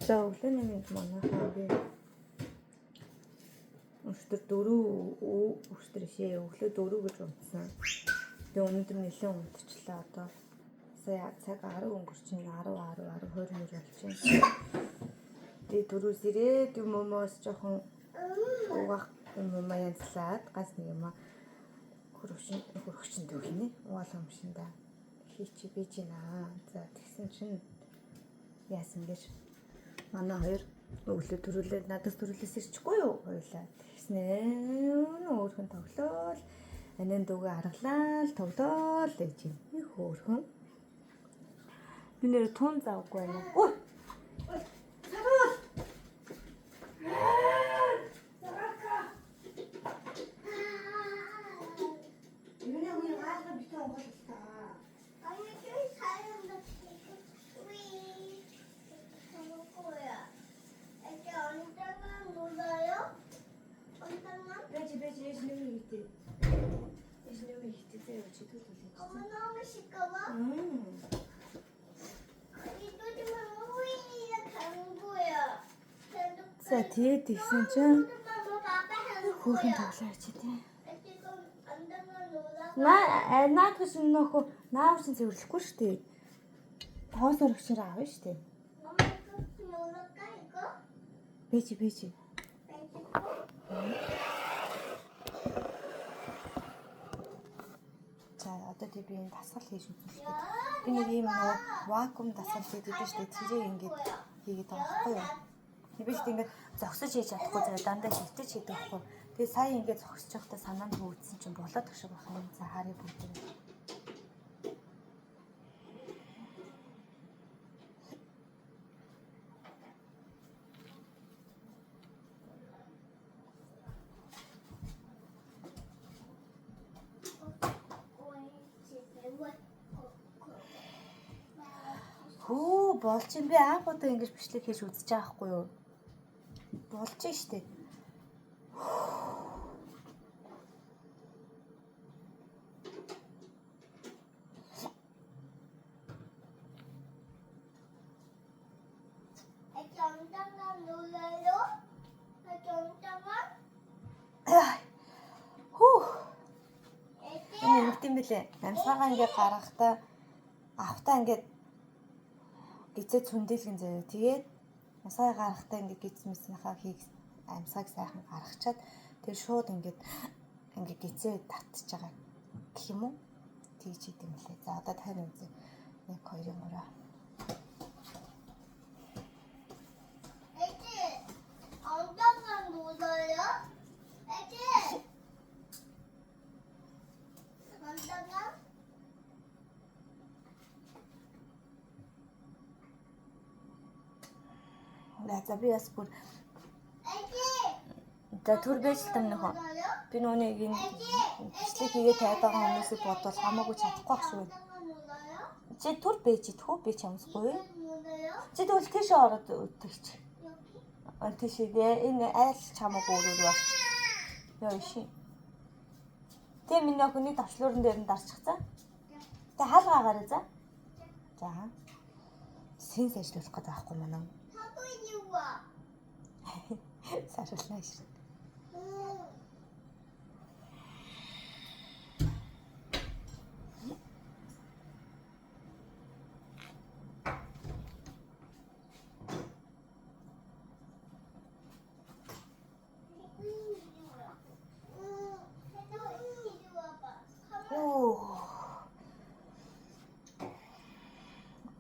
За өглөөний мэнд манайхаа би өчтөр 4 өглөө 4 гэж унтсан. Тэгээ өнөөдөр нэлээд унтчихлаа одоо. Сая цаг 10 өнгөрч чинь 10 20 болчихсон. Тэгээ 4-өөс ирээд юмоос жоохон угаах юм янзлаад газ нэг юм хөрөгчин дүүхнэ. Угаалга юм шиндаа хийчи бийж наа. За тэгсэн чинь яасан гэж манай хоёр өглөө төрүүлээд надаас төрүүлээс ирчихгүй юу хоёлаа. Тэгснээ өөрхөн тоглоол. Анийн дүүгээ аргалаа л тоглоол гэж юм. Их өөрхөн. Би нэр тун завгүй байна. Ой. Сарал. Юуны үе гаалга битэн онгоолтаа. Бэжи ежнэми хийтээ. Ежнэми хийтээ чи төлөвлөж. Ama nama şikava. İdodi mama huiya kanguya. За тэгээд тэгсэн чинь хүүхэн тоглооч тий. Наад гэж нөхөө наавчин цэвэрлэхгүй шүү дээ. Хоос орогчоор аавна шүү дээ. Бэжи. За одоо би энэ дасгал хийж үзүүлээ. Би нэг юм нөгөө вакуум дасгал хийдэг шүү дээ. Тэрийг ингээд хийгээд байгаа байхгүй юу? Би ч ингээд зогсож хийж чадахгүй зэрэг дандаа шивтэж хийдэг байхгүй. Тэгээ сая ингээд зогсож байхдаа санаанд хөвдсөн чинь болоод тагшиг байх юм. За харъя бүгд. Хөө болж юм би анх удаа ингэж бичлэг хийж үзэж байгаа хгүй юу? Болж штэ. Энэ үт юм бэлээ. Амьсгаагаа ингээ гаргахтаа автаа ингээ гизээ цүндэлгэн заяа. Тэгээд масаа гаргахтаа ингээ гизмэснийхаа хийх амьсгааг сайхан гаргачаад тэгээд шууд ингээ гизээ татчих байгаа гэх юм уу? Тэгж идэм лээ. За одоо тань үзье. 1 2 3. За би бас бүр за түр бэжлэм нөхөө. Би нүунийг энэ бичлэг хийгээ тавиад байгаа хүмүүсийг бодвол хамаагүй чадахгүй ах шүү. Чи түр бэж идэх үү? Би ч юмсгүй. Чи тэгвэл тийшээ ороод өтгөч. Тийшээ энэ айл чамаагүй өөрөө орч. Яа ши. Тэ миний охины тавчлуурын дээр нь дарчихсан. Тэ хаалгаагаараа за. За. Син сайжруулах гэдэг байхгүй манай. Саруулнаа шүү.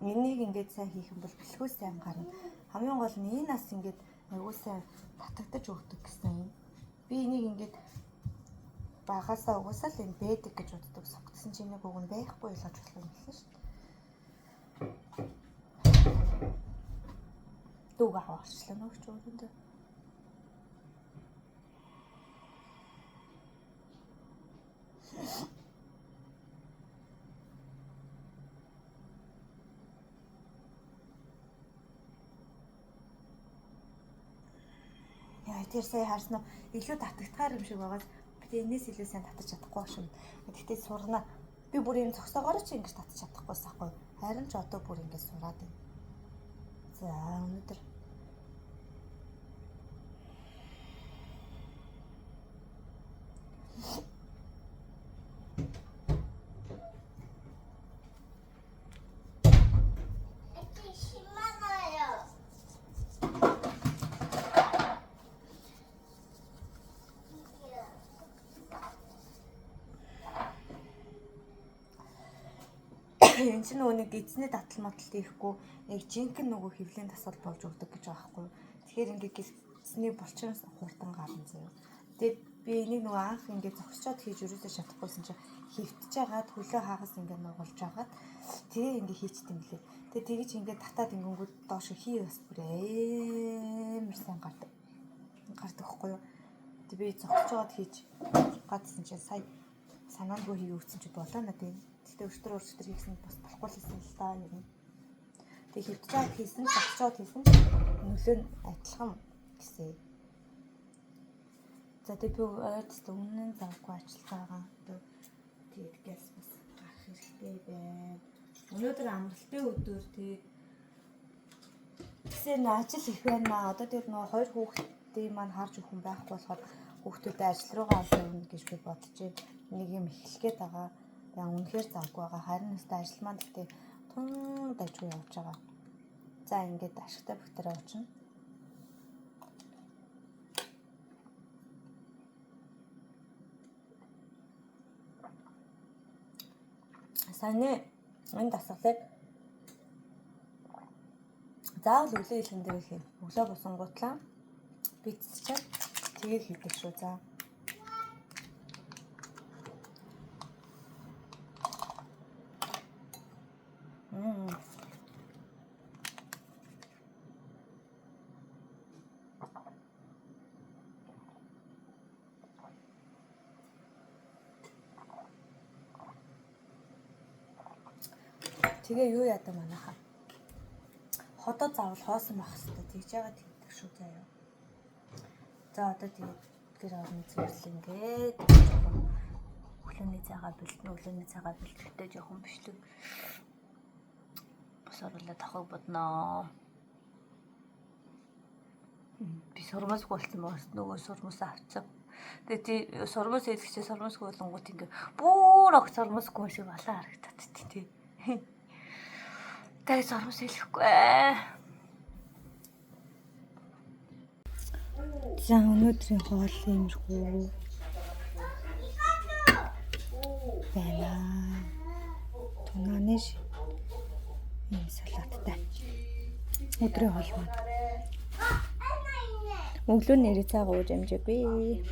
Энийг ингээд сайн хийх юм бол бэлхүү сайн гарна. Хамгийн гол нь энэ нас ингээд аюулсаа татагдаж өгдөг гэсэн. Би энийг ингээд багасаа угсаал энэ бэдэг гэж боддог. Согтсон чинь нэг үг нь байхгүй ойлгож болох юм хэлсэн шүү дээ. Дүүг аваарчлаа нөгч өөрөндөө. Тэр сая харсан уу? Илүү татагдахаар юм шиг байгаас би энэс илүү сайн татаж чадахгүй шүү. Гэхдээ сурна. Би бүр энэ зогсоогоор ч ингэж татаж чадахгүйс ахгүй. Харин ч одоо бүр ингэж сураад байна. За өнөөдөр энэ чинь нөгөө нэг эзний татал матал хийхгүй яг жинхэнэ нөгөө хөвлийн тасал болж өгдөг гэж байгаа байхгүй. Тэгэхээр ингээд эзний булчин хурдан гарна заяа. Тэгээд би энийг нөгөө анх ингээд зогсчоод хийж өрөөсөө чадахгүйсэн чинь хөвтөж жагаад хөлөө хаагас ингээд нугалж жагаад тэгээ ингээд хийчт юм лээ. Тэгээ тэгэж ингээд татаад ингэнгүүт доош хий бас бүр амар сайн гардаг байхгүй юу. Тэг би зогсож жагаад хийж гадсан чинь сая санаандгүй хий өгсөн чи болоо надад. Тэгтээ өчтөр хийсэн бас болохгүй л хэлсэн л даа юм. Тэг хөвтөж жагаад хийсэн зогсож жагаад хийсэн нөлөө нь адилхан гэсэн. За тэг би ойртос өмнө нь завгүй ажиллаж байгаа. Тэгээд газ бас гарах хэрэгтэй байна. Өнөөдөр амралтын өдөр тэгээд гэсэн ажил их байна. Одоо тэр нөгөө хоёр хүүхдийн маань харж өгөх хүн байхгүй болохоор хүүхдүүдээ ажил руугаа явуулна гэж би бодож байна. Нэг юм эхлэхэд байгаа. Тэгээ үнэхээр завгүй байгаа. Харин өстой ажил маань гэдэг тун дажгүй явж байгаа. За ингээд ашигтай бактери очно. Саяны энэ дасгалыг заавал өглөө хэлэн дээр хий. Өглөө босонгуутлаа бицчихэд тэгээ хийдэг шүү. За. Тэгээ юу яадаг манайхаа. Ходоо заавал хоосон байх хэрэгтэй. Тэгж яагаад хийдэг шүү заяа. За одоо тэгээд тэр орны зөвлөл ингээд өглөөний цагаа бэлтэн, өглөөний цагаа бэлтгэхдээ жоохон бичлэг бас оруулаад авах бодноо. Би сурмаас болсон мөөс нөгөө сурмаас авцсан. Тэгээд сурмаас хэлчихээ сурмаас болонгууд ингээ бүр ог сурмаасгүй шиг балаа харагдаад тий. Тэгээд сурмаас хэлэхгүй. За өнөөдрийн хоол иймэрхүү байна. Тунааны ийм салааттай. Өдрийн хоол маань. Өглөө нэрээ цаагаа ууж амжаагүй.